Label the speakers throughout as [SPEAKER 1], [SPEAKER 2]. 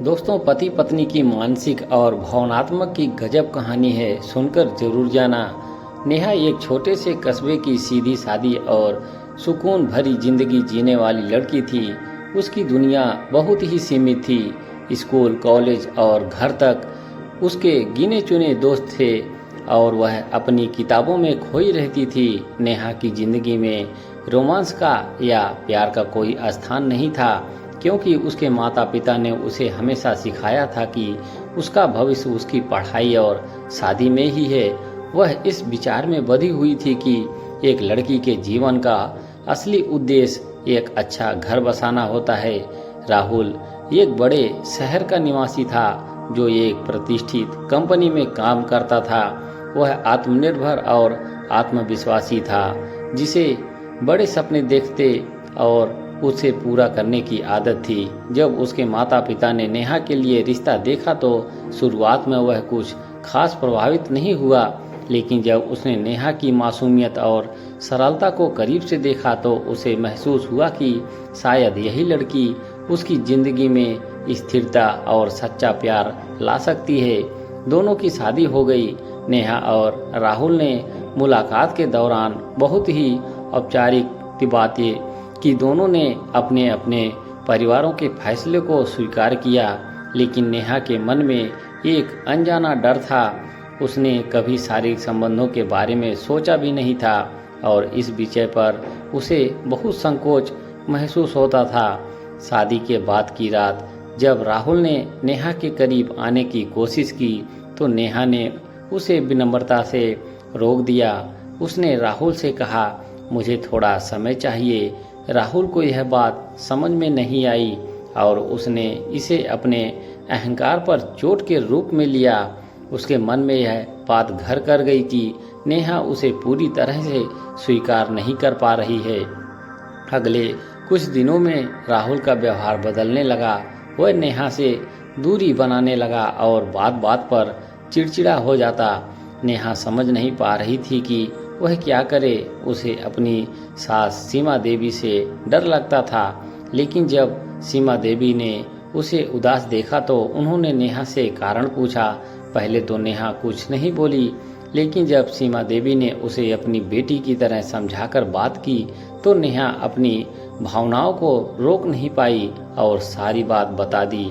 [SPEAKER 1] दोस्तों, पति पत्नी की मानसिक और भावनात्मक की गजब कहानी है, सुनकर जरूर जाना। नेहा एक छोटे से कस्बे की सीधी सादी और सुकून भरी जिंदगी जीने वाली लड़की थी। उसकी दुनिया बहुत ही सीमित थी। स्कूल, कॉलेज और घर तक उसके गिने चुने दोस्त थे और वह अपनी किताबों में खोई रहती थी। नेहा की जिंदगी में रोमांस का या प्यार का कोई स्थान नहीं था, क्योंकि उसके माता पिता ने उसे हमेशा सिखाया था कि उसका भविष्य उसकी पढ़ाई और शादी में ही है। वह इस विचार में बंधी हुई थी कि एक लड़की के जीवन का असली उद्देश्य एक अच्छा घर बसाना होता है। राहुल एक बड़े शहर का निवासी था जो एक प्रतिष्ठित कंपनी में काम करता था। वह आत्मनिर्भर और आत्मविश्वासी था, जिसे बड़े सपने देखते और उसे पूरा करने की आदत थी। जब उसके माता पिता ने नेहा के लिए रिश्ता देखा तो शुरुआत में वह कुछ खास प्रभावित नहीं हुआ, लेकिन जब उसने नेहा की मासूमियत और सरलता को करीब से देखा तो उसे महसूस हुआ कि शायद यही लड़की उसकी जिंदगी में स्थिरता और सच्चा प्यार ला सकती है। दोनों की शादी हो गई। नेहा और राहुल ने मुलाकात के दौरान बहुत ही औपचारिक बातें कि दोनों ने अपने अपने परिवारों के फैसले को स्वीकार किया, लेकिन नेहा के मन में एक अनजाना डर था। उसने कभी शारीरिक संबंधों के बारे में सोचा भी नहीं था और इस विषय पर उसे बहुत संकोच महसूस होता था। शादी के बाद की रात जब राहुल ने नेहा के करीब आने की कोशिश की तो नेहा ने उसे विनम्रता से रोक दिया। उसने राहुल से कहा, मुझे थोड़ा समय चाहिए। राहुल को यह बात समझ में नहीं आई और उसने इसे अपने अहंकार पर चोट के रूप में लिया। उसके मन में यह बात घर कर गई कि नेहा उसे पूरी तरह से स्वीकार नहीं कर पा रही है। अगले कुछ दिनों में राहुल का व्यवहार बदलने लगा। वह नेहा से दूरी बनाने लगा और बात बात पर चिड़चिड़ा हो जाता। नेहा समझ नहीं पा रही थी कि वह क्या करे। उसे अपनी सास सीमा देवी से डर लगता था, लेकिन जब सीमा देवी ने उसे उदास देखा तो उन्होंने नेहा से कारण पूछा। पहले तो नेहा कुछ नहीं बोली, लेकिन जब सीमा देवी ने उसे अपनी बेटी की तरह समझाकर बात की तो नेहा अपनी भावनाओं को रोक नहीं पाई और सारी बात बता दी।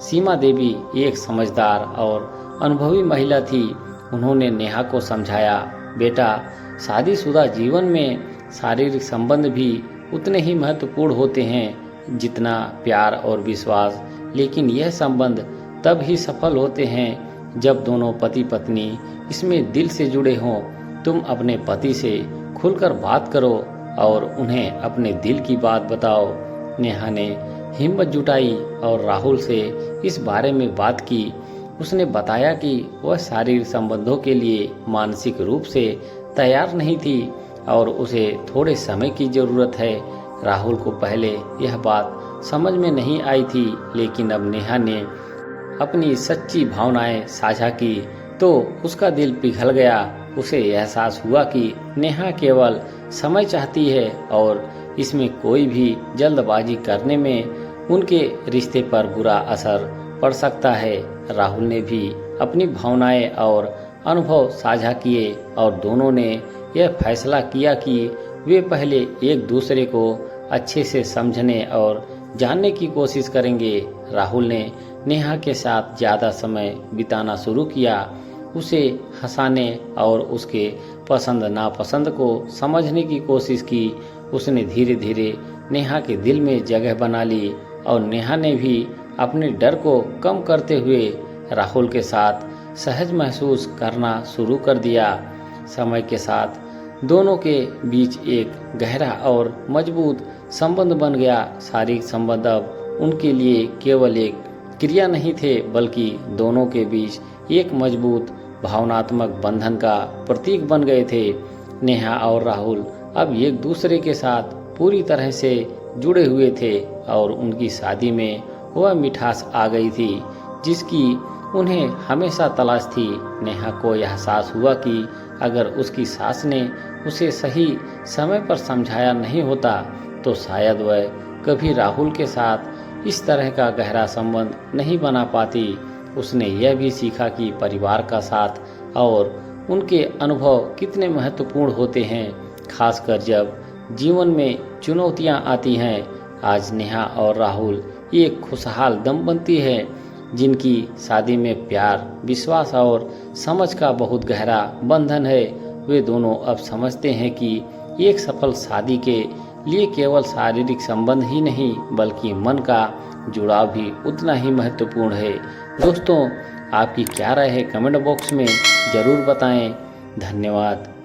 [SPEAKER 1] सीमा देवी एक समझदार और अनुभवी महिला थी। उन्होंने नेहा को समझाया, बेटा, शादीशुदा जीवन में शारीरिक संबंध भी उतने ही महत्वपूर्ण होते हैं जितना प्यार और विश्वास, लेकिन यह संबंध तब ही सफल होते हैं जब दोनों पति पत्नी इसमें दिल से जुड़े हों। तुम अपने पति से खुलकर बात करो और उन्हें अपने दिल की बात बताओ। नेहा ने हिम्मत जुटाई और राहुल से इस बारे में बात की। उसने बताया कि वह शारीरिक संबंधों के लिए मानसिक रूप से तैयार नहीं थी और उसे थोड़े समय की जरूरत है। राहुल को पहले यह बात समझ में नहीं आई थी, लेकिन अब नेहा ने अपनी सच्ची भावनाएं साझा की तो उसका दिल पिघल गया। उसे एहसास हुआ कि नेहा केवल समय चाहती है और इसमें कोई भी जल्दबाजी करने में उनके रिश्ते पर बुरा असर पड़ सकता है। राहुल ने भी अपनी भावनाएं और अनुभव साझा किए और दोनों ने यह फैसला किया कि वे पहले एक दूसरे को अच्छे से समझने और जानने की कोशिश करेंगे। राहुल ने नेहा के साथ ज़्यादा समय बिताना शुरू किया, उसे हंसाने और उसके पसंद नापसंद को समझने की कोशिश की। उसने धीरे धीरे नेहा के दिल में जगह बना ली और नेहा ने भी अपने डर को कम करते हुए राहुल के साथ सहज महसूस करना शुरू कर दिया। समय के साथ दोनों के बीच एक गहरा और मजबूत संबंध बन गया। शारीरिक संबंध अब उनके लिए केवल एक क्रिया नहीं थे, बल्कि दोनों के बीच एक मजबूत भावनात्मक बंधन का प्रतीक बन गए थे। नेहा और राहुल अब एक दूसरे के साथ पूरी तरह से जुड़े हुए थे और उनकी शादी में वह मिठास आ गई थी जिसकी उन्हें हमेशा तलाश थी। नेहा को एहसास हुआ कि अगर उसकी सास ने उसे सही समय पर समझाया नहीं होता तो शायद वह कभी राहुल के साथ इस तरह का गहरा संबंध नहीं बना पाती। उसने यह भी सीखा कि परिवार का साथ और उनके अनुभव कितने महत्वपूर्ण होते हैं, खासकर जब जीवन में चुनौतियां आती हैं। आज नेहा और राहुल एक खुशहाल दंपति है, जिनकी शादी में प्यार, विश्वास और समझ का बहुत गहरा बंधन है। वे दोनों अब समझते हैं कि एक सफल शादी के लिए केवल शारीरिक संबंध ही नहीं, बल्कि मन का जुड़ाव भी उतना ही महत्वपूर्ण है। दोस्तों, आपकी क्या राय है? कमेंट बॉक्स में ज़रूर बताएं। धन्यवाद।